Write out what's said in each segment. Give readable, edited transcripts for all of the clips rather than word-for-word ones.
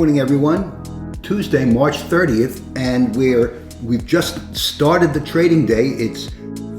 morning, everyone. Tuesday, March 30th, and we've just started the trading day. It's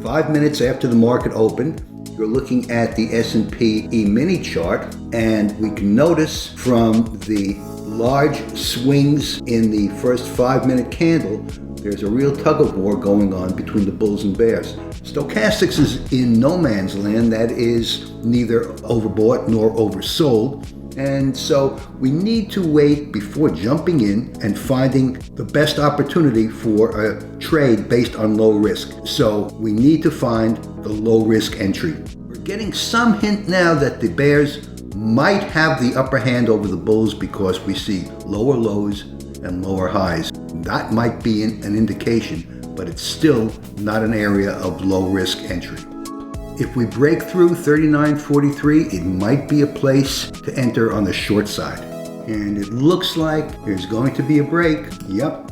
5 minutes after the market opened. You're looking at the S&P Emini chart, and we can notice from the large swings in the first 5-minute candle, there's a real tug of war going on between the bulls and bears. Stochastics is in no man's land, that is neither overbought nor oversold. And so we need to wait before jumping in and finding the best opportunity for a trade based on low risk. So we need to find the low risk entry. We're getting some hint now that the bears might have the upper hand over the bulls because we see lower lows and lower highs. That might be an indication, but it's still not an area of low risk entry. If we break through 39.43, it might be a place to enter on the short side. And it looks like there's going to be a break. Yep.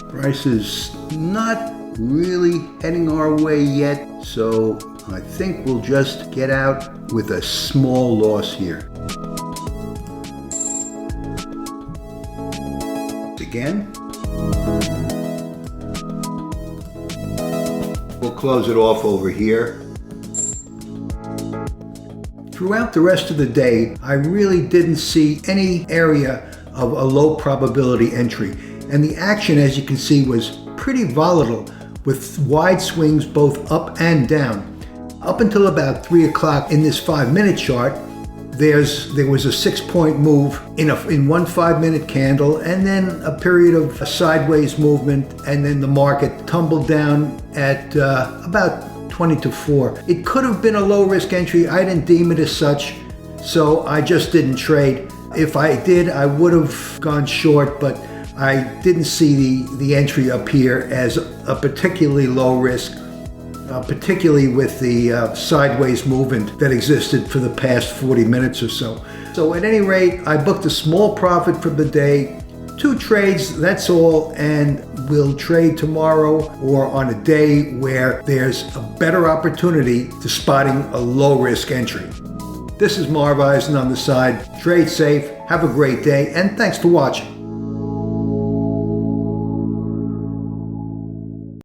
Price is not really heading our way yet, so I think we'll just get out with a small loss here. Again. We'll close it off over here. Throughout the rest of the day, I really didn't see any area of a low probability entry. And the action, as you can see, was pretty volatile with wide swings both up and down. Up until about 3 o'clock in this 5-minute chart, there was a 6-point move in one 5-minute candle, and then a period of sideways movement, and then the market tumbled down at about 20 to 4. It could have been a low risk entry. I didn't deem it as such, so I just didn't trade. If I did, I would have gone short, but I didn't see the entry up here as a particularly low risk. Particularly with the sideways movement that existed for the past 40 minutes or so. So at any rate, I booked a small profit for the day, 2 trades, that's all, and we'll trade tomorrow or on a day where there's a better opportunity to spotting a low risk entry. This is Marv Eisen on the side. Trade safe, have a great day, and thanks for watching.